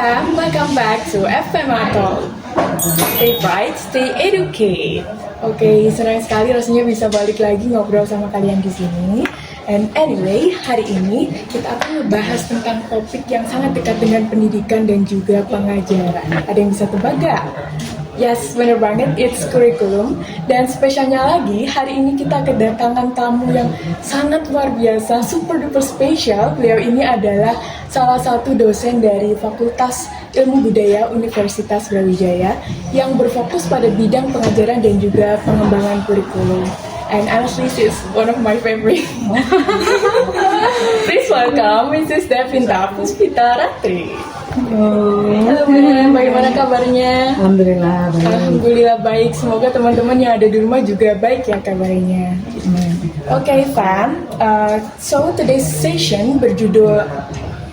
fam, welcome back to FM Atol. Stay bright, stay educate. Oke, senang sekali rasanya bisa balik lagi ngobrol sama kalian di sini. And anyway, hari ini kita akan membahas tentang topik yang sangat dekat dengan pendidikan dan juga pengajaran. Ada yang bisa tebak gak? Yes, bener banget, it's kurikulum. Dan spesialnya lagi, hari ini kita kedatangan tamu yang sangat luar biasa, super duper spesial. Beliau ini adalah salah satu dosen dari Fakultas Ilmu Budaya Universitas Brawijaya yang berfokus pada bidang pengajaran dan juga pengembangan kurikulum. And honestly, she's one of my favorite. Please welcome Mrs. Devinta Puspita Ratri. Halo, bagaimana kabarnya? Alhamdulillah baik. Alhamdulillah baik. Semoga teman-teman yang ada di rumah juga baik ya kabarnya. Okay, fam. So today's session berjudul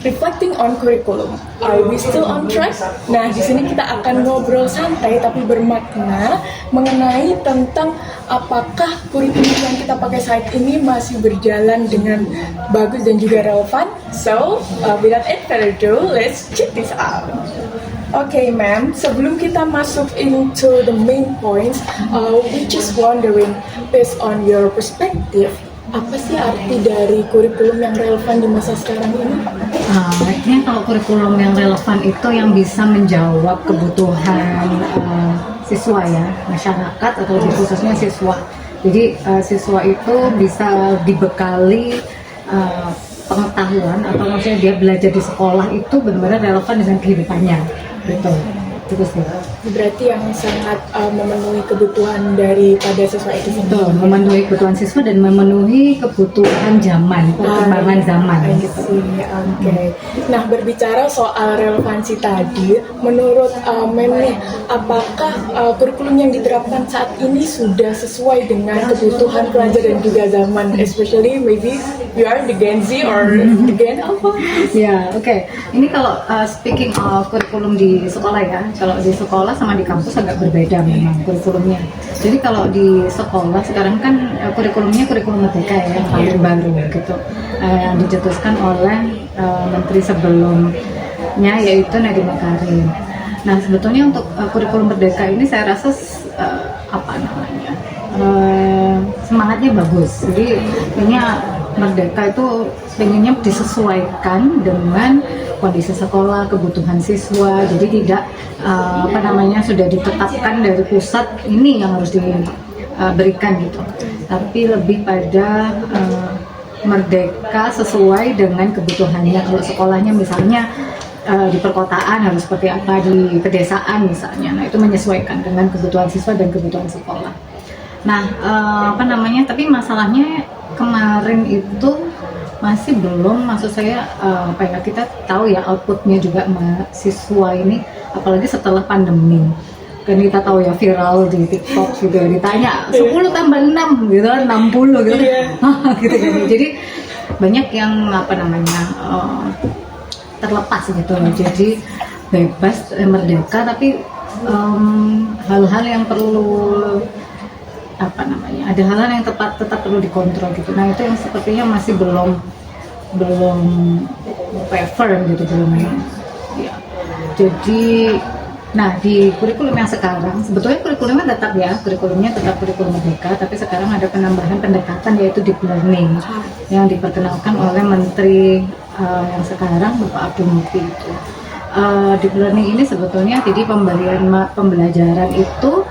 Reflecting on Curriculum. Are we still on track? Nah, di sini kita akan ngobrol santai tapi bermakna mengenai tentang apakah kurikulum yang kita pakai saat ini masih berjalan dengan bagus dan juga relevan. So, without any further ado, let's check this out. Okay, ma'am. Sebelum kita masuk into the main points, we just wondering, based on your perspective, apa sih arti dari kurikulum yang relevan di masa sekarang ini? Artinya kalau kurikulum yang relevan itu yang bisa menjawab kebutuhan siswa ya, masyarakat atau lebih khususnya siswa. Jadi siswa itu bisa dibekali pengetahuan atau maksudnya dia belajar di sekolah itu benar-benar relevan dengan kehidupannya, gitu. Itu sih. Berarti yang sangat memenuhi kebutuhan daripada siswa itu sendiri. Betul, memenuhi kebutuhan siswa dan memenuhi kebutuhan zaman, perkembangan zaman gitu. Oke. Nah, berbicara soal relevansi tadi, menurut Mem, apakah kurikulum yang diterapkan saat ini sudah sesuai dengan kebutuhan pelajar dan juga zaman, especially maybe you are the Gen Z or the Gen Alpha? Ya, oke. Ini kalau speaking of kurikulum di sekolah ya, kalau di sekolah sama di kampus agak berbeda memang kurikulumnya. Jadi kalau di sekolah sekarang kan kurikulumnya kurikulum merdeka ya, yang paling baru gitu, yang dicetuskan oleh menteri sebelumnya yaitu Nadiem Makarim. Nah sebetulnya untuk kurikulum merdeka ini saya rasa semangatnya bagus. Jadi ini merdeka itu pengennya disesuaikan dengan kondisi sekolah, kebutuhan siswa. Jadi tidak sudah ditetapkan dari pusat ini yang harus diberikan gitu. Tapi lebih pada merdeka sesuai dengan kebutuhannya. Kalau sekolahnya misalnya di perkotaan harus seperti apa, di pedesaan misalnya. Nah, itu menyesuaikan dengan kebutuhan siswa dan kebutuhan sekolah. Nah, tapi masalahnya kemarin itu masih belum, maksud saya kita tahu ya outputnya juga mahasiswa ini, apalagi setelah pandemi. Kan kita tahu ya viral di TikTok juga ditanya 10 tambah 6 gitu kan, 60 gitu. Gitu. Jadi banyak yang terlepas gitu. Jadi bebas merdeka tapi hal-hal yang perlu ada hal-hal yang tetap perlu dikontrol gitu. Nah itu yang sepertinya masih belum firm gitu, belum ya. Jadi di kurikulum yang sekarang sebetulnya kurikulumnya tetap kurikulum merdeka, tapi sekarang ada penambahan pendekatan yaitu deep learning yang diperkenalkan oleh menteri yang sekarang Bapak Abdul Muti itu. Deep learning ini sebetulnya jadi pembelajaran itu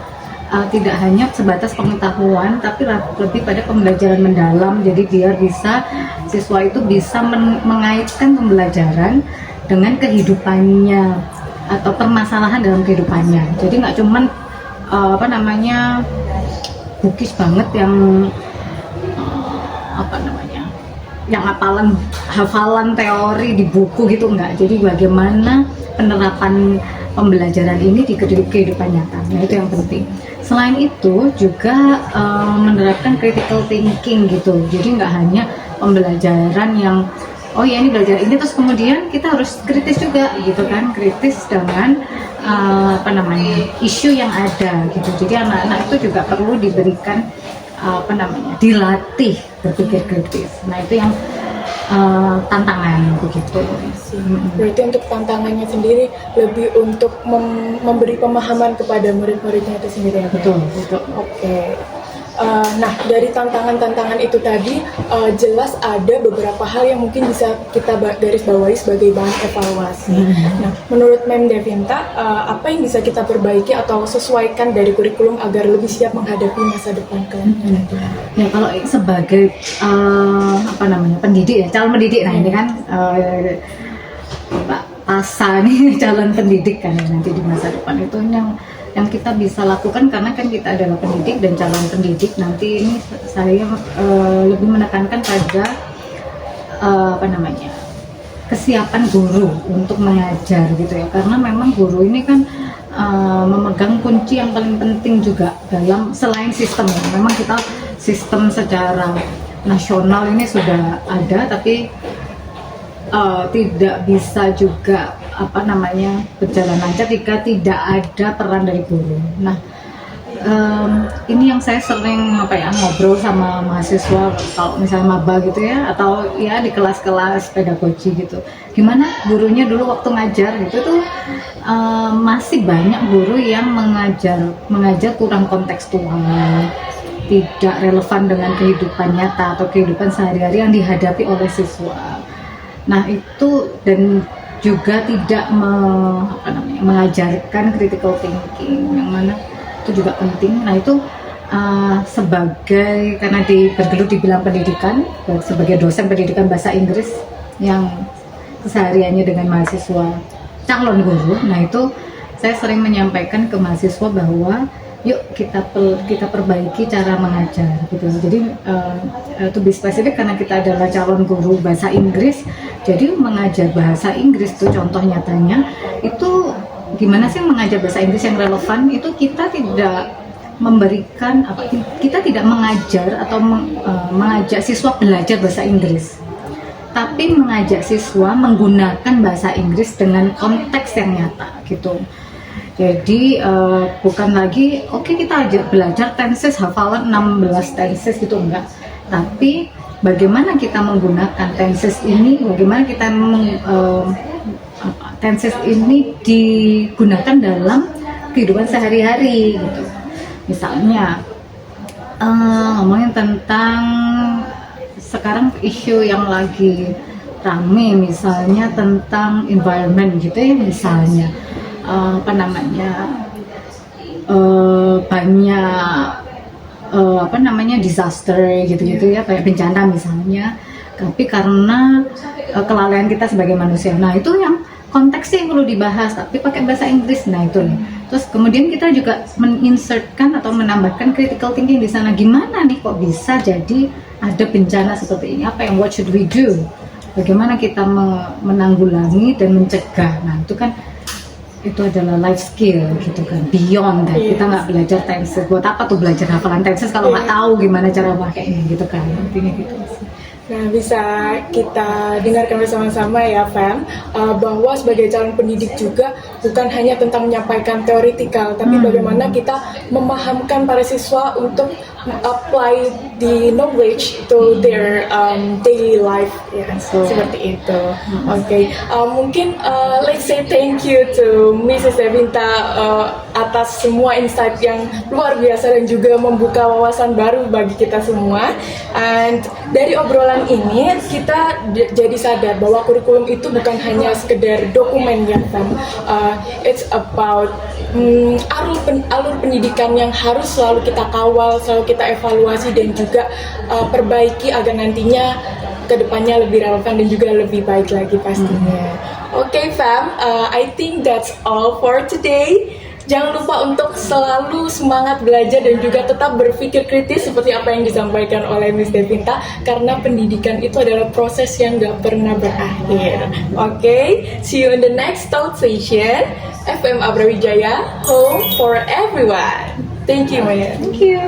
tidak hanya sebatas pengetahuan, tapi lebih pada pembelajaran mendalam. Jadi biar siswa itu bisa mengaitkan pembelajaran dengan kehidupannya atau permasalahan dalam kehidupannya. Jadi nggak cuman bukis banget yang yang hafalan teori di buku gitu, enggak. Jadi bagaimana penerapan pembelajaran ini di kehidupan nyata. Nah itu yang penting. Selain itu juga menerapkan critical thinking gitu. Jadi nggak hanya pembelajaran yang ini belajar ini terus kemudian kita harus kritis juga gitu kan, kritis dengan isu yang ada gitu. Jadi anak-anak itu juga perlu diberikan dilatih berpikir kritis. Nah itu yang tantangan begitu. Berarti untuk tantangannya sendiri lebih untuk memberi pemahaman kepada murid-muridnya itu sendiri ya? Betul, betul. Oke. Nah, dari tantangan-tantangan itu tadi jelas ada beberapa hal yang mungkin bisa kita garis bawahi sebagai bahan evaluasi. Nah, menurut Mem Devinta, apa yang bisa kita perbaiki atau sesuaikan dari kurikulum agar lebih siap menghadapi masa depan kelak? Ya kalau sebagai pendidik ya, calon pendidik, nah ini kan Pak Asa nih calon pendidik kan ya, nanti di masa depan itu yang kita bisa lakukan, karena kan kita adalah pendidik dan calon pendidik. Nanti ini saya lebih menekankan pada kesiapan guru untuk mengajar gitu ya, karena memang guru ini kan memegang kunci yang paling penting juga dalam, selain sistem ya, memang kita sistem secara nasional ini sudah ada, tapi tidak bisa juga berjalan lancar jika tidak ada peran dari guru. Nah, ini yang saya sering ngobrol sama mahasiswa kalau misalnya maba gitu ya, atau ya di kelas-kelas pedagogi gitu. Gimana gurunya dulu waktu ngajar gitu tuh, masih banyak guru yang mengajar kurang kontekstual, tidak relevan dengan kehidupan nyata atau kehidupan sehari-hari yang dihadapi oleh siswa. Nah itu, dan juga tidak mengajarkan critical thinking, yang mana itu juga penting. Nah itu karena bergelut di bidang pendidikan, sebagai dosen pendidikan bahasa Inggris yang kesehariannya dengan mahasiswa calon guru, nah itu saya sering menyampaikan ke mahasiswa bahwa yuk kita perbaiki cara mengajar gitu. Jadi to be spesifik, karena kita adalah calon guru bahasa Inggris, jadi mengajar bahasa Inggris tuh contoh nyatanya itu gimana sih mengajar bahasa Inggris yang relevan. Itu kita tidak memberikan kita tidak mengajar atau mengajak siswa belajar bahasa Inggris, tapi mengajak siswa menggunakan bahasa Inggris dengan konteks yang nyata gitu. Jadi bukan lagi kita aja belajar tenses, hafalan 16 tenses gitu, enggak. Tapi bagaimana kita menggunakan tenses ini, bagaimana kita tenses ini digunakan dalam kehidupan sehari-hari gitu. Misalnya ngomongin tentang sekarang isu yang lagi rame, misalnya tentang environment gitu ya, misalnya banyak disaster gitu-gitu ya, kayak bencana misalnya, tapi karena kelalaian kita sebagai manusia. Nah itu yang konteksnya yang perlu dibahas, tapi pakai bahasa Inggris. Nah itu nih. Terus kemudian kita juga meninsertkan atau menambahkan critical thinking di sana. Gimana nih kok bisa jadi ada bencana seperti ini? What should we do? Bagaimana kita menanggulangi dan mencegah? Nah itu kan, itu adalah life skill gitu kan, beyond that. Kita nggak belajar tenses, buat apa tuh belajar hafalan tenses kalau nggak tahu gimana cara pakainya gitu kan, intinya gitu. Nah, bisa kita dengarkan bersama-sama ya, Fam, bahwa sebagai calon pendidik juga bukan hanya tentang menyampaikan teoritikal, tapi bagaimana kita memahamkan para siswa untuk apply the knowledge to their daily life, ya, seperti itu. Oke. Mungkin let's say thank you to Mrs. Devinta atas semua insight yang luar biasa dan juga membuka wawasan baru bagi kita semua. And dari obrolan ini kita jadi sadar bahwa kurikulum itu bukan hanya sekedar dokumen ya, Fam. It's about alur pendidikan yang harus selalu kita kawal, selalu kita evaluasi dan juga perbaiki agar nantinya kedepannya lebih relevan dan juga lebih baik lagi pastinya. Oke, Fam, I think that's all for today. Jangan lupa untuk selalu semangat belajar dan juga tetap berpikir kritis seperti apa yang disampaikan oleh Miss Devinta, karena pendidikan itu adalah proses yang gak pernah berakhir. Oke, see you in the next talk session. FM Abrawijaya, home for everyone. Thank you, Maya. Thank you.